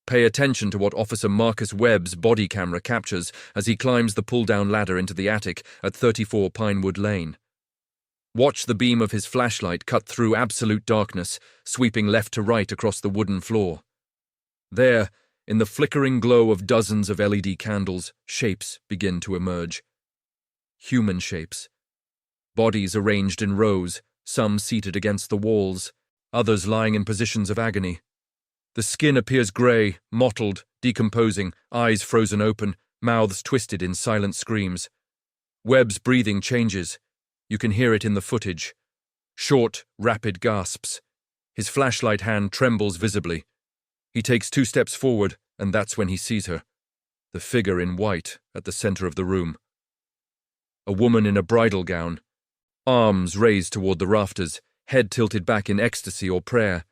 Pay attention to what Officer Marcus Webb's body camera captures as he climbs the pull-down ladder into the attic at 34 Pinewood Lane. Watch the beam of his flashlight cut through absolute darkness, sweeping left to right across the wooden floor. There, in the flickering glow of dozens of LED candles, shapes begin to emerge. Human shapes. Bodies arranged in rows, some seated against the walls, others lying in positions of agony. The skin appears grey, mottled, decomposing, eyes frozen open, mouths twisted in silent screams. Webb's breathing changes. You can hear it in the footage. Short, rapid gasps. His flashlight hand trembles visibly. He takes 2 steps forward, and that's when he sees her. The figure in white at the center of the room. A woman in a bridal gown, arms raised toward the rafters, head tilted back in ecstasy or prayer.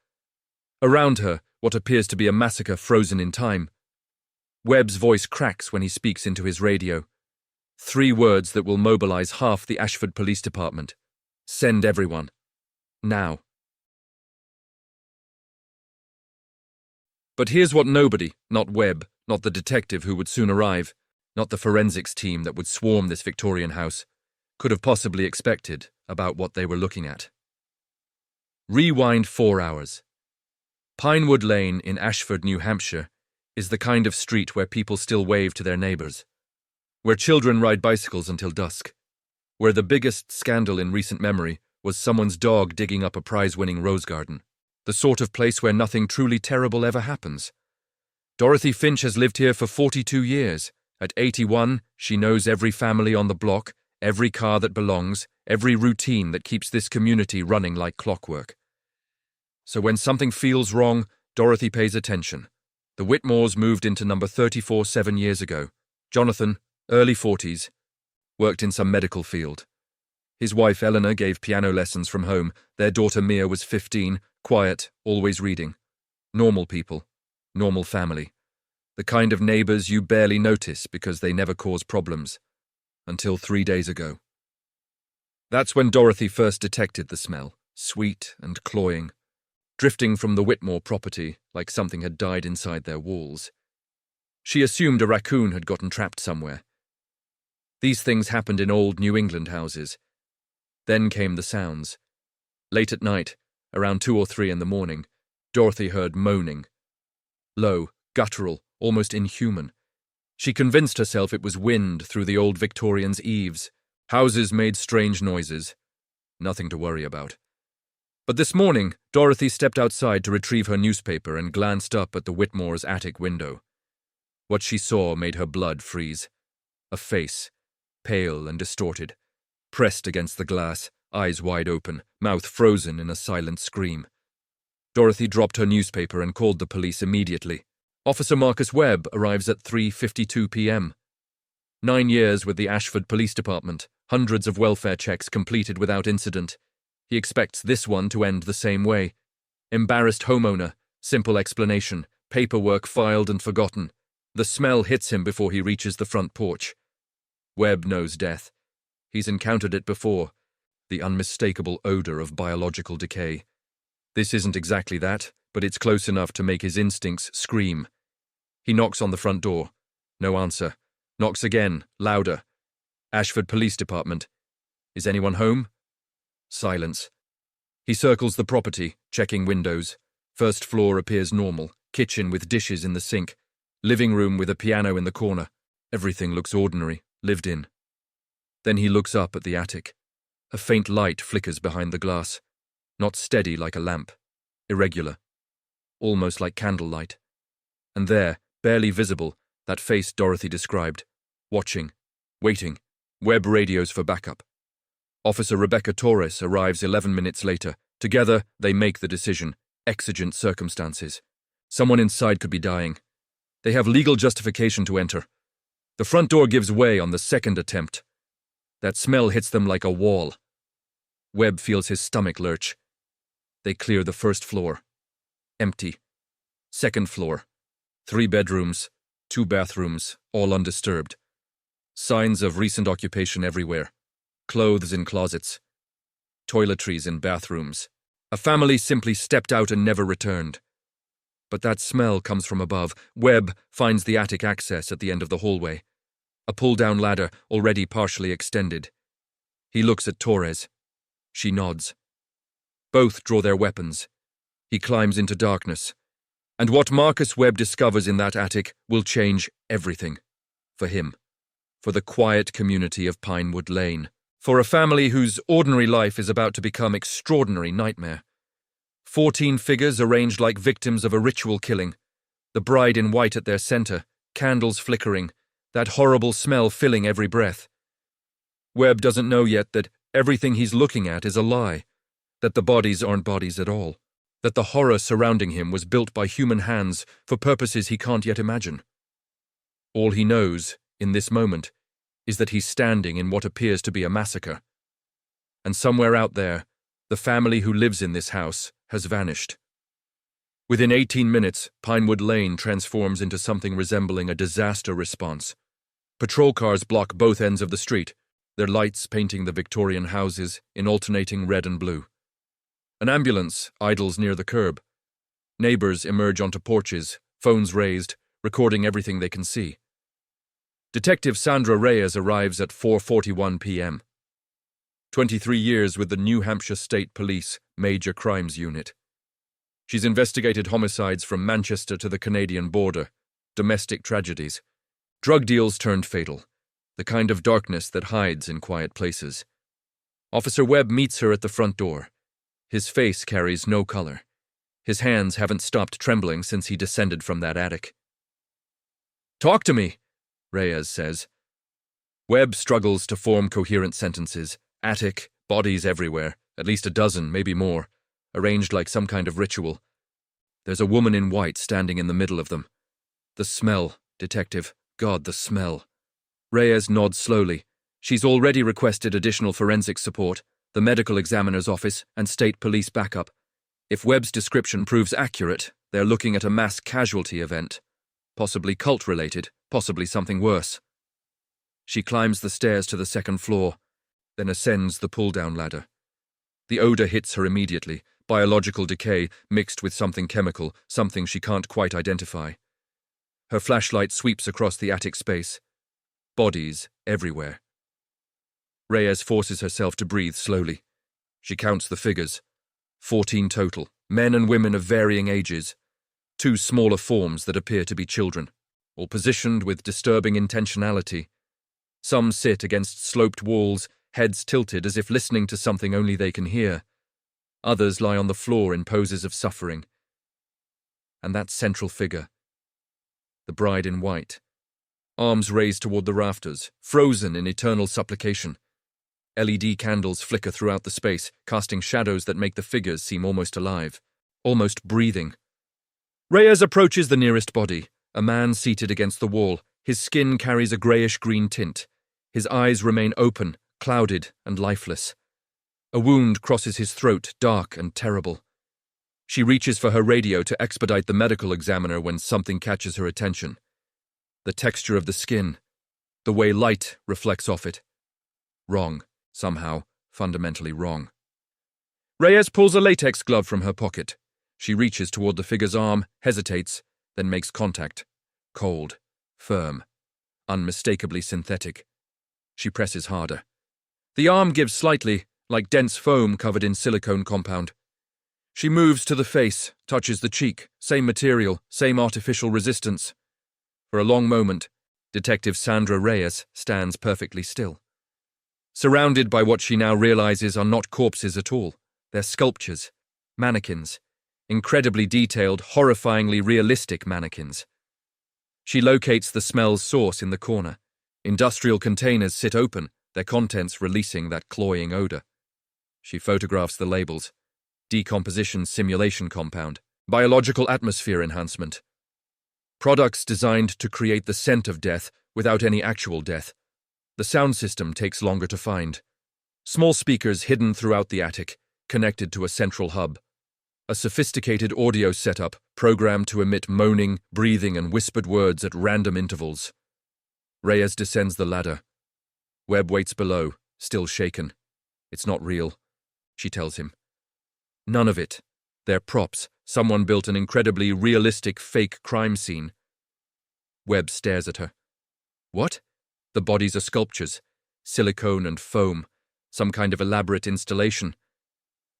Around her, what appears to be a massacre frozen in time. Webb's voice cracks when he speaks into his radio. 3 words that will mobilize half the Ashford Police Department. Send everyone. Now. But here's what nobody, not Webb, not the detective who would soon arrive, not the forensics team that would swarm this Victorian house, could have possibly expected about what they were looking at. Rewind 4 hours. Pinewood Lane in Ashford, New Hampshire, is the kind of street where people still wave to their neighbors, where children ride bicycles until dusk, where the biggest scandal in recent memory was someone's dog digging up a prize-winning rose garden, the sort of place where nothing truly terrible ever happens. Dorothy Finch has lived here for 42 years. At 81, she knows every family on the block, every car that belongs, every routine that keeps this community running like clockwork. So when something feels wrong, Dorothy pays attention. The Whitmores moved into number 34 7 years ago. Jonathan, early 40s, worked in some medical field. His wife Eleanor gave piano lessons from home. Their daughter Mia was 15, quiet, always reading. Normal people, normal family. The kind of neighbors you barely notice because they never cause problems. Until 3 days ago. That's when Dorothy first detected the smell, sweet and cloying, drifting from the Whitmore property like something had died inside their walls. She assumed a raccoon had gotten trapped somewhere. These things happened in old New England houses. Then came the sounds. Late at night, around 2 or 3 in the morning, Dorothy heard moaning. Low, guttural, almost inhuman. She convinced herself it was wind through the old Victorians' eaves. Houses made strange noises. Nothing to worry about. But this morning, Dorothy stepped outside to retrieve her newspaper and glanced up at the Whitmores' attic window. What she saw made her blood freeze. A face, pale and distorted, pressed against the glass, eyes wide open, mouth frozen in a silent scream. Dorothy dropped her newspaper and called the police immediately. Officer Marcus Webb arrives at 3:52 p.m. 9 years with the Ashford Police Department, hundreds of welfare checks completed without incident. He expects this one to end the same way. Embarrassed homeowner, simple explanation, paperwork filed and forgotten. The smell hits him before he reaches the front porch. Webb knows death. He's encountered it before, the unmistakable odor of biological decay. This isn't exactly that, but it's close enough to make his instincts scream. He knocks on the front door. No answer. Knocks again, louder. Ashford Police Department. Is anyone home? Silence. He circles the property, checking windows. First floor appears normal. Kitchen with dishes in the sink. Living room with a piano in the corner. Everything looks ordinary, lived in. Then he looks up at the attic. A faint light flickers behind the glass. Not steady like a lamp. Irregular. Almost like candlelight. And there, barely visible, that face Dorothy described. Watching. Waiting. Webb radios for backup. Officer Rebecca Torres arrives 11 minutes later. Together, they make the decision. Exigent circumstances. Someone inside could be dying. They have legal justification to enter. The front door gives way on the second attempt. That smell hits them like a wall. Webb feels his stomach lurch. They clear the first floor. Empty. Second floor. 3 bedrooms, 2 bathrooms, all undisturbed. Signs of recent occupation everywhere. Clothes in closets. Toiletries in bathrooms. A family simply stepped out and never returned. But that smell comes from above. Webb finds the attic access at the end of the hallway. A pull-down ladder already partially extended. He looks at Torres. She nods. Both draw their weapons. He climbs into darkness. And what Marcus Webb discovers in that attic will change everything. For him. For the quiet community of Pinewood Lane. For a family whose ordinary life is about to become extraordinary nightmare. 14 figures arranged like victims of a ritual killing. The bride in white at their center, candles flickering, that horrible smell filling every breath. Webb doesn't know yet that everything he's looking at is a lie, that the bodies aren't bodies at all, that the horror surrounding him was built by human hands for purposes he can't yet imagine. All he knows, in this moment, is that he's standing in what appears to be a massacre. And somewhere out there, the family who lives in this house has vanished. Within 18 minutes, Pinewood Lane transforms into something resembling a disaster response. Patrol cars block both ends of the street, their lights painting the Victorian houses in alternating red and blue. An ambulance idles near the curb. Neighbors emerge onto porches, phones raised, recording everything they can see. Detective Sandra Reyes arrives at 4:41 p.m. 23 years with the New Hampshire State Police Major Crimes Unit. She's investigated homicides from Manchester to the Canadian border, domestic tragedies, drug deals turned fatal, the kind of darkness that hides in quiet places. Officer Webb meets her at the front door. His face carries no color. His hands haven't stopped trembling since he descended from that attic. "Talk to me," Reyes says. Webb struggles to form coherent sentences. Attic, bodies everywhere, at least a dozen, maybe more, arranged like some kind of ritual. There's a woman in white standing in the middle of them. The smell, Detective. God, the smell. Reyes nods slowly. She's already requested additional forensic support, the medical examiner's office, and state police backup. If Webb's description proves accurate, they're looking at a mass casualty event. Possibly cult-related, possibly something worse. She climbs the stairs to the second floor, then ascends the pull-down ladder. The odor hits her immediately, biological decay mixed with something chemical, something she can't quite identify. Her flashlight sweeps across the attic space. Bodies everywhere. Reyes forces herself to breathe slowly. She counts the figures. 14 total, men and women of varying ages. 2 smaller forms that appear to be children, all positioned with disturbing intentionality. Some sit against sloped walls, heads tilted as if listening to something only they can hear. Others lie on the floor in poses of suffering. And that central figure, the bride in white, arms raised toward the rafters, frozen in eternal supplication. LED candles flicker throughout the space, casting shadows that make the figures seem almost alive, almost breathing. Reyes approaches the nearest body, a man seated against the wall. His skin carries a greyish-green tint. His eyes remain open, clouded and lifeless. A wound crosses his throat, dark and terrible. She reaches for her radio to expedite the medical examiner when something catches her attention. The texture of the skin, the way light reflects off it. Wrong, somehow, fundamentally wrong. Reyes pulls a latex glove from her pocket. She reaches toward the figure's arm, hesitates, then makes contact. Cold, firm, unmistakably synthetic. She presses harder. The arm gives slightly, like dense foam covered in silicone compound. She moves to the face, touches the cheek, same material, same artificial resistance. For a long moment, Detective Sandra Reyes stands perfectly still. Surrounded by what she now realizes are not corpses at all. They're sculptures, mannequins, incredibly detailed, horrifyingly realistic mannequins. She locates the smell's source in the corner. Industrial containers sit open, their contents releasing that cloying odor. She photographs the labels. Decomposition simulation compound. Biological atmosphere enhancement. Products designed to create the scent of death without any actual death. The sound system takes longer to find. Small speakers hidden throughout the attic, connected to a central hub. A sophisticated audio setup programmed to emit moaning, breathing, and whispered words at random intervals. Reyes descends the ladder. Webb waits below, still shaken. It's not real, she tells him. None of it. They're props, Someone built an incredibly realistic fake crime scene. Webb stares at her. What? The bodies are sculptures, silicone and foam, some kind of elaborate installation.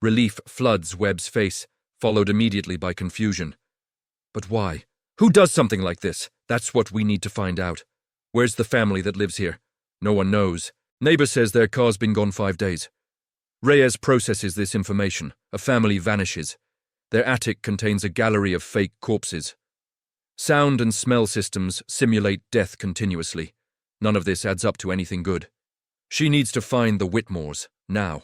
Relief floods Webb's face, followed immediately by confusion. But why? Who does something like this? That's what we need to find out. Where's the family that lives here? No one knows. Neighbor says their car's been gone 5 days. Reyes processes this information. A family vanishes. Their attic contains a gallery of fake corpses. Sound and smell systems simulate death continuously. None of this adds up to anything good. She needs to find the Whitmores, now.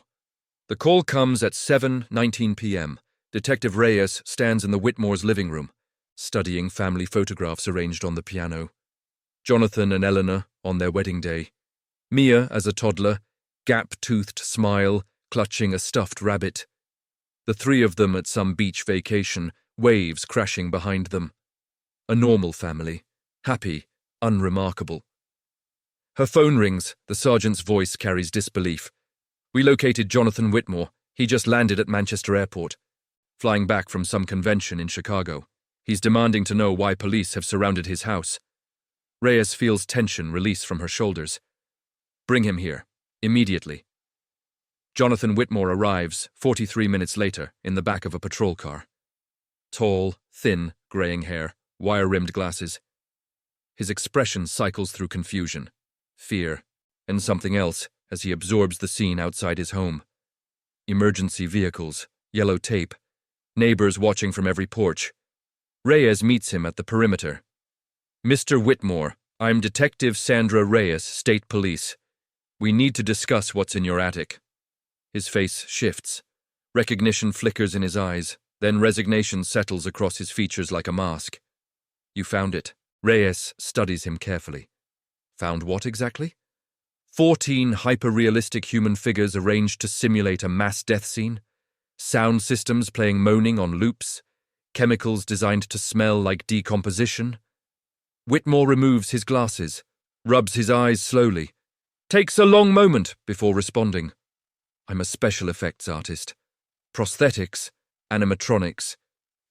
The call comes at 7:19 p.m. Detective Reyes stands in the Whitmores' living room, studying family photographs arranged on the piano. Jonathan and Eleanor on their wedding day. Mia as a toddler, gap-toothed smile, clutching a stuffed rabbit. The three of them at some beach vacation, waves crashing behind them. A normal family, happy, unremarkable. Her phone rings, the sergeant's voice carries disbelief. We located Jonathan Whitmore. He just landed at Manchester Airport, flying back from some convention in Chicago. He's demanding to know why police have surrounded his house. Reyes feels tension release from her shoulders. Bring him here, immediately. Jonathan Whitmore arrives 43 minutes later in the back of a patrol car. Tall, thin, graying hair, wire-rimmed glasses. His expression cycles through confusion, fear, and something else as he absorbs the scene outside his home. Emergency vehicles, yellow tape, neighbors watching from every porch. Reyes meets him at the perimeter. Mr. Whitmore, I'm Detective Sandra Reyes, State Police. We need to discuss what's in your attic. His face shifts. Recognition flickers in his eyes, then resignation settles across his features like a mask. You found it. Reyes studies him carefully. Found what exactly? 14 hyper-realistic human figures arranged to simulate a mass death scene, sound systems playing moaning on loops, chemicals designed to smell like decomposition. Whitmore removes his glasses, rubs his eyes slowly, takes a long moment before responding. I'm a special effects artist. Prosthetics, animatronics,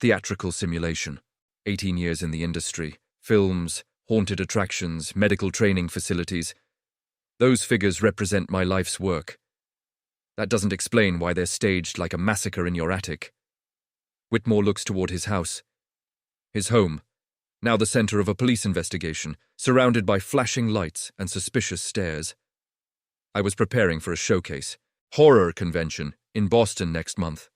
theatrical simulation. 18 years in the industry, films, haunted attractions, medical training facilities. Those figures represent my life's work. That doesn't explain why they're staged like a massacre in your attic. Whitmore looks toward his house. His home, now the center of a police investigation, surrounded by flashing lights and suspicious stares. I was preparing for a showcase, horror convention, in Boston next month.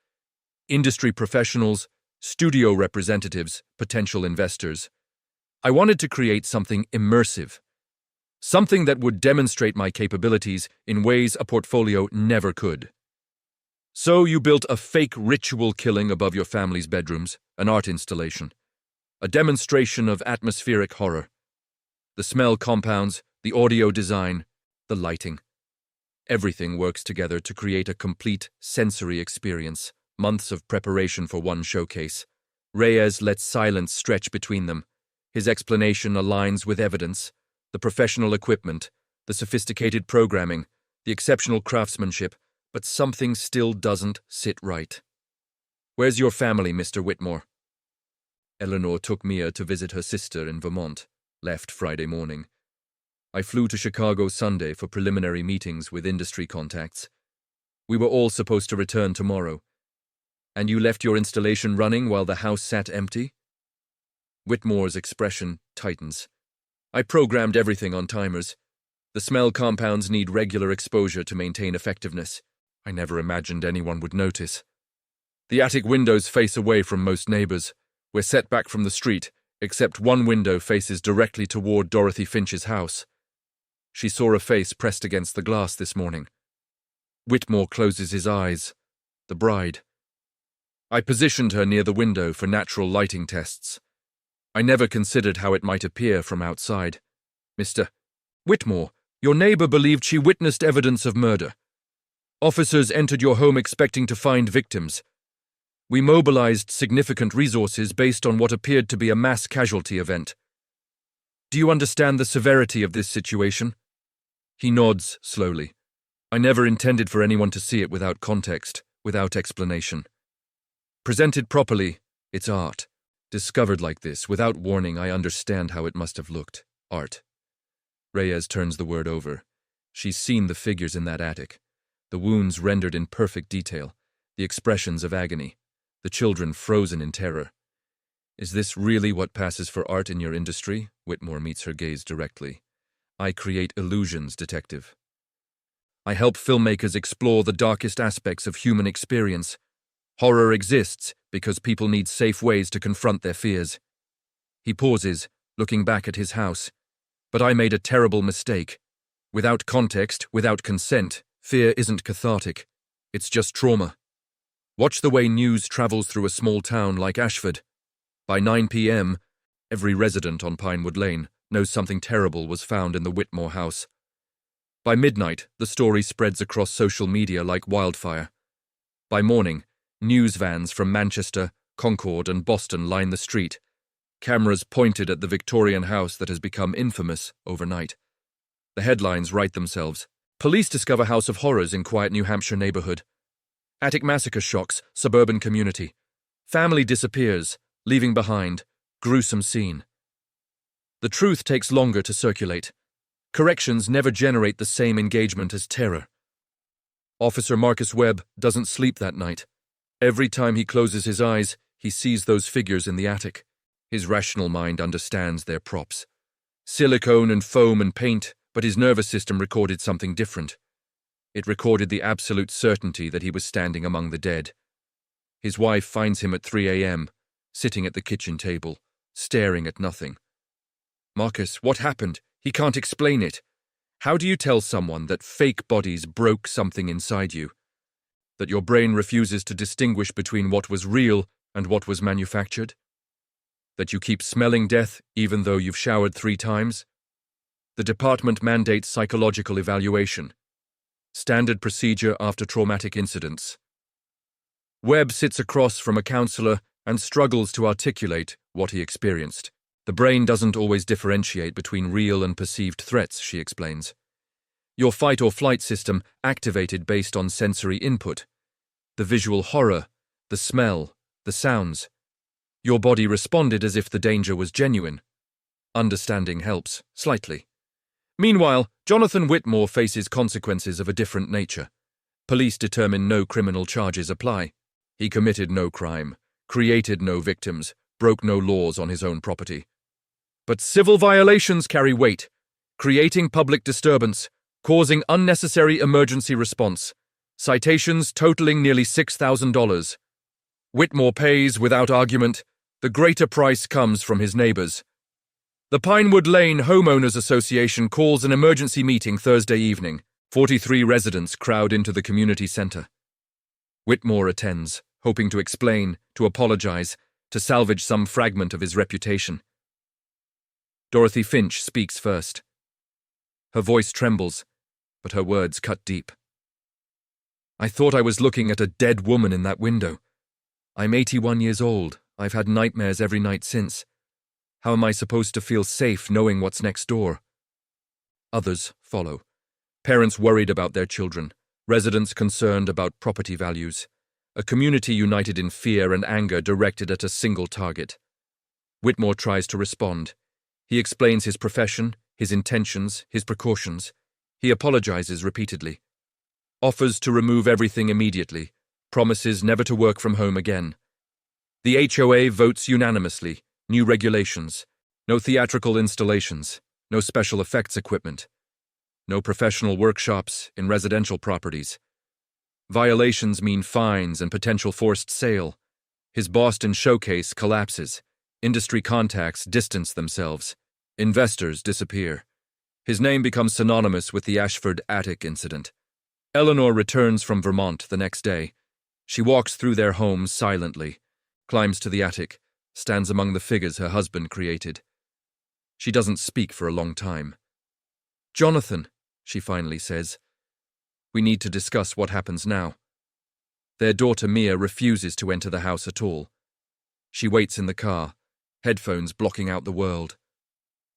Industry professionals, studio representatives, potential investors. I wanted to create something immersive. Something that would demonstrate my capabilities in ways a portfolio never could. So you built a fake ritual killing above your family's bedrooms, an art installation, a demonstration of atmospheric horror. The smell compounds, the audio design, the lighting. Everything works together to create a complete sensory experience, months of preparation for one showcase. Reyes lets silence stretch between them. His explanation aligns with evidence, the professional equipment, the sophisticated programming, the exceptional craftsmanship, but something still doesn't sit right. Where's your family, Mr. Whitmore? Eleanor took Mia to visit her sister in Vermont, left Friday morning. I flew to Chicago Sunday for preliminary meetings with industry contacts. We were all supposed to return tomorrow. And you left your installation running while the house sat empty? Whitmore's expression tightens. I programmed everything on timers. The smell compounds need regular exposure to maintain effectiveness. I never imagined anyone would notice. The attic windows face away from most neighbors. We're set back from the street, except one window faces directly toward Dorothy Finch's house. She saw a face pressed against the glass this morning. Whitmore closes his eyes. The bride. I positioned her near the window for natural lighting tests. I never considered how it might appear from outside. Mr. Whitmore, your neighbor believed she witnessed evidence of murder. Officers entered your home expecting to find victims. We mobilized significant resources based on what appeared to be a mass casualty event. Do you understand the severity of this situation? He nods slowly. I never intended for anyone to see it without context, without explanation. Presented properly, It's art. Discovered like this, without warning, I understand how it must have looked. Art. Reyes turns the word over. She's seen the figures in that attic. The wounds rendered in perfect detail. The expressions of agony. The children frozen in terror. Is this really what passes for art in your industry? Whitmore meets her gaze directly. I create illusions, detective. I help filmmakers explore the darkest aspects of human experience. Horror exists because people need safe ways to confront their fears. He pauses, looking back at his house. But I made a terrible mistake. Without context, without consent, fear isn't cathartic. It's just trauma. Watch the way news travels through a small town like Ashford. By 9 p.m., every resident on Pinewood Lane knows something terrible was found in the Whitmore house. By midnight, the story spreads across social media like wildfire. By morning, news vans from Manchester, Concord, and Boston line the street, cameras pointed at the Victorian house that has become infamous overnight. The headlines write themselves. Police discover house of horrors in quiet New Hampshire neighborhood. Attic massacre shocks suburban community. Family disappears, leaving behind gruesome scene. The truth takes longer to circulate. Corrections never generate the same engagement as terror. Officer Marcus Webb doesn't sleep that night. Every time he closes his eyes, he sees those figures in the attic. His rational mind understands their props. Silicone and foam and paint, but his nervous system recorded something different. It recorded the absolute certainty that he was standing among the dead. His wife finds him at 3 a.m., sitting at the kitchen table, staring at nothing. Marcus, what happened? He can't explain it. How do you tell someone that fake bodies broke something inside you? That your brain refuses to distinguish between what was real and what was manufactured? That you keep smelling death even though you've showered 3 times? The department mandates psychological evaluation. Standard procedure after traumatic incidents. Webb sits across from a counselor and struggles to articulate what he experienced. The brain doesn't always differentiate between real and perceived threats, she explains. Your fight or flight system activated based on sensory input. The visual horror, the smell, the sounds. Your body responded as if the danger was genuine. Understanding helps, slightly. Meanwhile, Jonathan Whitmore faces consequences of a different nature. Police determine no criminal charges apply. He committed no crime, created no victims, broke no laws on his own property. But civil violations carry weight, creating public disturbance, causing unnecessary emergency response, citations totaling nearly $6,000. Whitmore pays without argument. The greater price comes from his neighbors. The Pinewood Lane Homeowners Association calls an emergency meeting Thursday evening. 43 residents crowd into the community center. Whitmore attends, hoping to explain, to apologize, to salvage some fragment of his reputation. Dorothy Finch speaks first. Her voice trembles, but her words cut deep. I thought I was looking at a dead woman in that window. I'm 81 years old. I've had nightmares every night since. How am I supposed to feel safe knowing what's next door? Others follow. Parents worried about their children. Residents concerned about property values. A community united in fear and anger directed at a single target. Whitmore tries to respond. He explains his profession, his intentions, his precautions. He apologizes repeatedly. Offers to remove everything immediately. Promises never to work from home again. The HOA votes unanimously. New regulations. No theatrical installations. No special effects equipment. No professional workshops in residential properties. Violations mean fines and potential forced sale. His Boston showcase collapses. Industry contacts distance themselves. Investors disappear. His name becomes synonymous with the Ashford attic incident. Eleanor returns from Vermont the next day. She walks through their home silently, climbs to the attic, stands among the figures her husband created. She doesn't speak for a long time. Jonathan, she finally says, we need to discuss what happens now. Their daughter Mia refuses to enter the house at all. She waits in the car, headphones blocking out the world.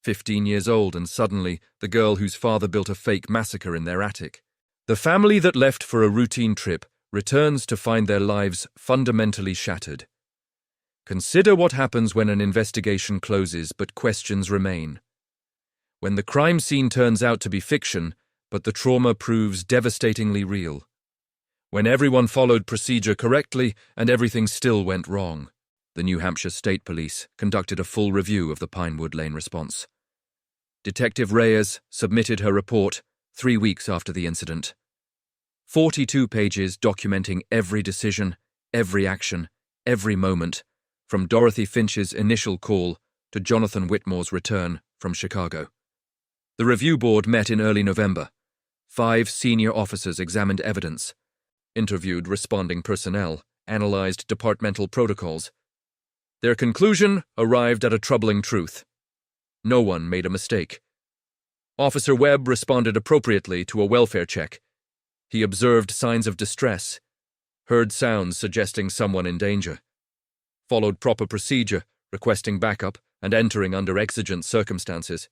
15 years old, and suddenly the girl whose father built a fake massacre in their attic. The family that left for a routine trip returns to find their lives fundamentally shattered. Consider what happens when an investigation closes but questions remain. When the crime scene turns out to be fiction, but the trauma proves devastatingly real. When everyone followed procedure correctly and everything still went wrong. The New Hampshire State Police conducted a full review of the Pinewood Lane response. Detective Reyes submitted her report 3 weeks after the incident. 42 pages documenting every decision, every action, every moment, from Dorothy Finch's initial call to Jonathan Whitmore's return from Chicago. The review board met in early November. 5 senior officers examined evidence, interviewed responding personnel, analyzed departmental protocols. Their conclusion arrived at a troubling truth. No one made a mistake. Officer Webb responded appropriately to a welfare check. He observed signs of distress, heard sounds suggesting someone in danger, followed proper procedure, requesting backup and entering under exigent circumstances.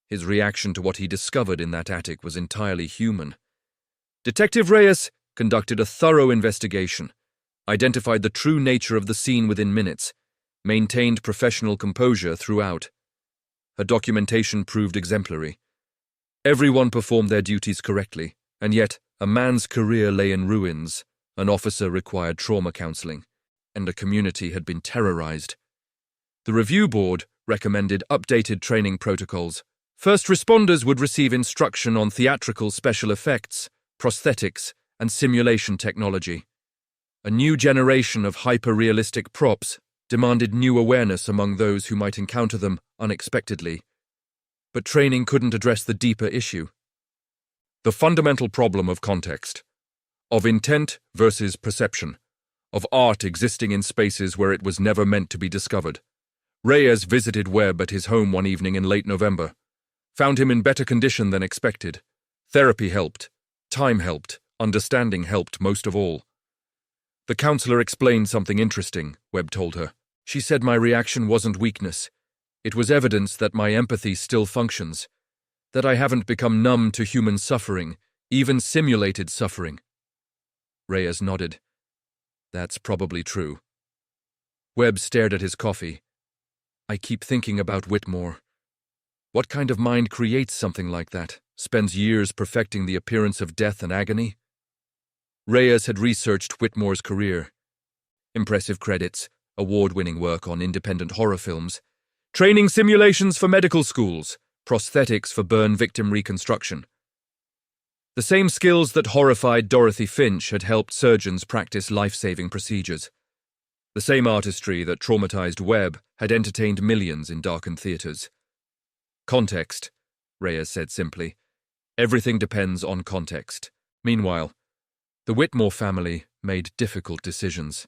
His reaction to what he discovered in that attic was entirely human. Detective Reyes conducted a thorough investigation, identified the true nature of the scene within minutes, maintained professional composure throughout. Her documentation proved exemplary. Everyone performed their duties correctly, and yet a man's career lay in ruins, an officer required trauma counseling, and a community had been terrorized. The review board recommended updated training protocols. First responders would receive instruction on theatrical special effects, prosthetics, and simulation technology. A new generation of hyper-realistic props demanded new awareness among those who might encounter them unexpectedly. But training couldn't address the deeper issue. The fundamental problem of context, of intent versus perception, of art existing in spaces where it was never meant to be discovered. Reyes visited Webb at his home one evening in late November, found him in better condition than expected. Therapy helped, time helped, understanding helped most of all. The counselor explained something interesting, Webb told her. She said my reaction wasn't weakness. It was evidence that my empathy still functions, that I haven't become numb to human suffering, even simulated suffering. Reyes nodded. That's probably true. Webb stared at his coffee. I keep thinking about Whitmore. What kind of mind creates something like that, spends years perfecting the appearance of death and agony? Reyes had researched Whitmore's career. Impressive credits, award-winning work on independent horror films, training simulations for medical schools, prosthetics for burn victim reconstruction. The same skills that horrified Dorothy Finch had helped surgeons practice life-saving procedures. The same artistry that traumatized Webb had entertained millions in darkened theaters. Context, Reyes said simply. Everything depends on context. Meanwhile, the Whitmore family made difficult decisions.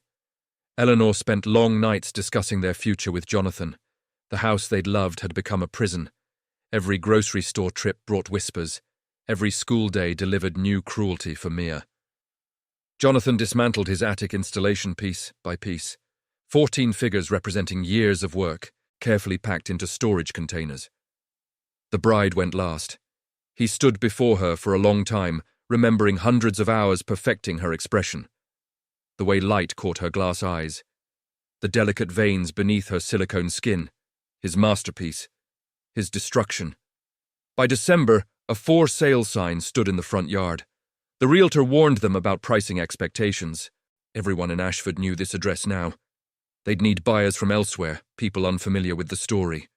Eleanor spent long nights discussing their future with Jonathan. The house they'd loved had become a prison. Every grocery store trip brought whispers. Every school day delivered new cruelty for Mia. Jonathan dismantled his attic installation piece by piece. 14 figures representing years of work, carefully packed into storage containers. The bride went last. He stood before her for a long time, remembering hundreds of hours perfecting her expression. The way light caught her glass eyes, the delicate veins beneath her silicone skin, his masterpiece, his destruction. By December, a for sale sign stood in the front yard. The realtor warned them about pricing expectations. Everyone in Ashford knew this address now. They'd need buyers from elsewhere, people unfamiliar with the story.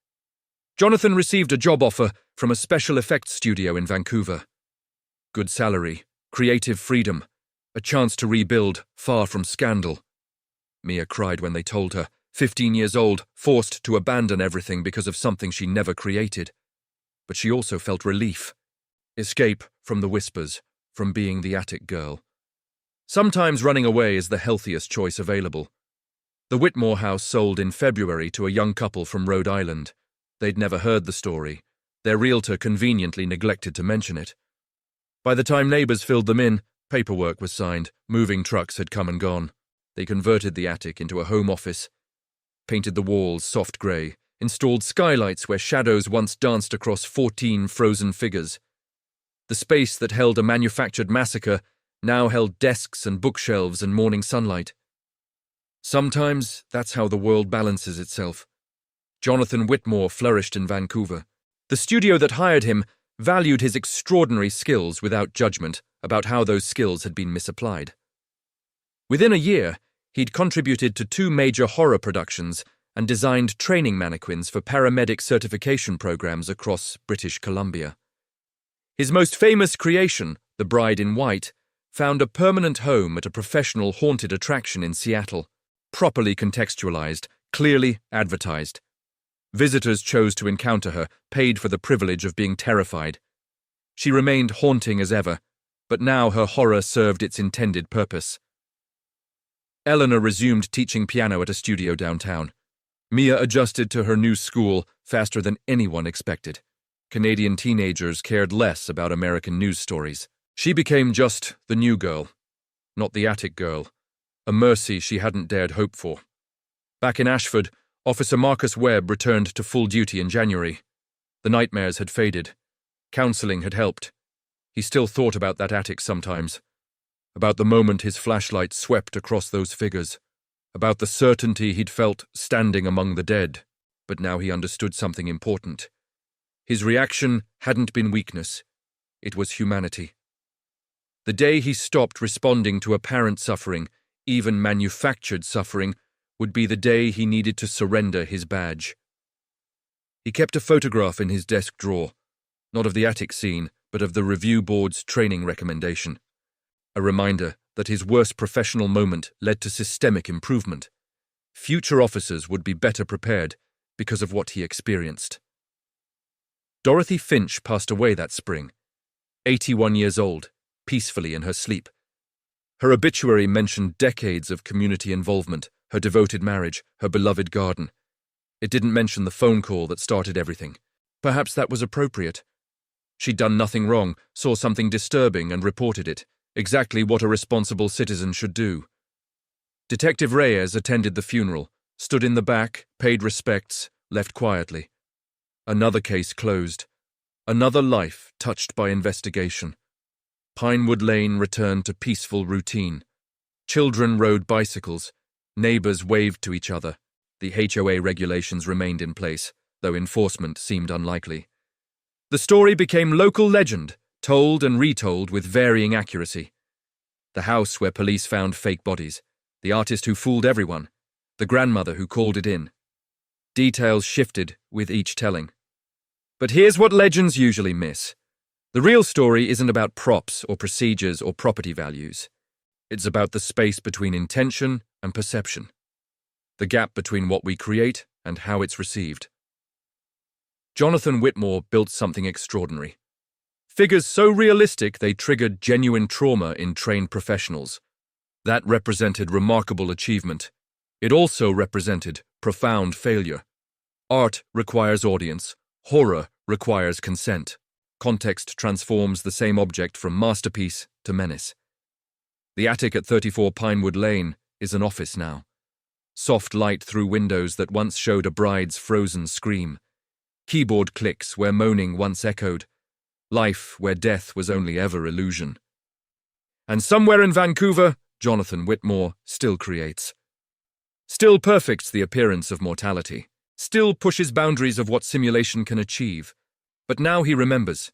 Jonathan received a job offer from a special effects studio in Vancouver. Good salary, creative freedom, a chance to rebuild, far from scandal. Mia cried when they told her, 15 years old, forced to abandon everything because of something she never created. But she also felt relief. Escape from the whispers, from being the attic girl. Sometimes running away is the healthiest choice available. The Whitmore house sold in February to a young couple from Rhode Island. They'd never heard the story. Their realtor conveniently neglected to mention it. By the time neighbors filled them in, paperwork was signed, moving trucks had come and gone. They converted the attic into a home office, painted the walls soft grey, installed skylights where shadows once danced across 14 frozen figures. The space that held a manufactured massacre now held desks and bookshelves and morning sunlight. Sometimes that's how the world balances itself. Jonathan Whitmore flourished in Vancouver. The studio that hired him valued his extraordinary skills without judgment about how those skills had been misapplied. Within a year, he'd contributed to 2 major horror productions and designed training mannequins for paramedic certification programs across British Columbia. His most famous creation, The Bride in White, found a permanent home at a professional haunted attraction in Seattle, properly contextualized, clearly advertised. Visitors chose to encounter her, paid for the privilege of being terrified. She remained haunting as ever, but now her horror served its intended purpose. Eleanor resumed teaching piano at a studio downtown. Mia adjusted to her new school faster than anyone expected. Canadian teenagers cared less about American news stories. She became just the new girl, not the attic girl, a mercy she hadn't dared hope for. Back in Ashford, Officer Marcus Webb returned to full duty in January. The nightmares had faded. Counseling had helped. He still thought about that attic sometimes, about the moment his flashlight swept across those figures, about the certainty he'd felt standing among the dead, but now he understood something important. His reaction hadn't been weakness, it was humanity. The day he stopped responding to apparent suffering, even manufactured suffering, would be the day he needed to surrender his badge. He kept a photograph in his desk drawer, not of the attic scene, but of the review board's training recommendation. A reminder that his worst professional moment led to systemic improvement. Future officers would be better prepared because of what he experienced. Dorothy Finch passed away that spring, 81 years old, peacefully in her sleep. Her obituary mentioned decades of community involvement, her devoted marriage, her beloved garden. It didn't mention the phone call that started everything. Perhaps that was appropriate. She'd done nothing wrong, saw something disturbing and reported it, exactly what a responsible citizen should do. Detective Reyes attended the funeral, stood in the back, paid respects, left quietly. Another case closed. Another life touched by investigation. Pinewood Lane returned to peaceful routine. Children rode bicycles. Neighbors waved to each other. The HOA regulations remained in place, though enforcement seemed unlikely. The story became local legend, told and retold with varying accuracy. The house where police found fake bodies, the artist who fooled everyone, the grandmother who called it in. Details shifted with each telling. But here's what legends usually miss. The real story isn't about props or procedures or property values. It's about the space between intention and perception. The gap between what we create and how it's received. Jonathan Whitmore built something extraordinary. Figures so realistic they triggered genuine trauma in trained professionals. That represented remarkable achievement. It also represented profound failure. Art requires audience. Horror requires consent. Context transforms the same object from masterpiece to menace. The attic at 34 Pinewood Lane is an office now. Soft light through windows that once showed a bride's frozen scream. Keyboard clicks where moaning once echoed. Life where death was only ever illusion. And somewhere in Vancouver, Jonathan Whitmore still creates. Still perfects the appearance of mortality. Still pushes boundaries of what simulation can achieve. But now he remembers.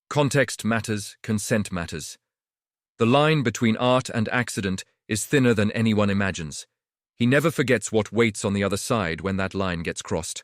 Context matters, consent matters. The line between art and accident is thinner than anyone imagines. He never forgets what waits on the other side when that line gets crossed.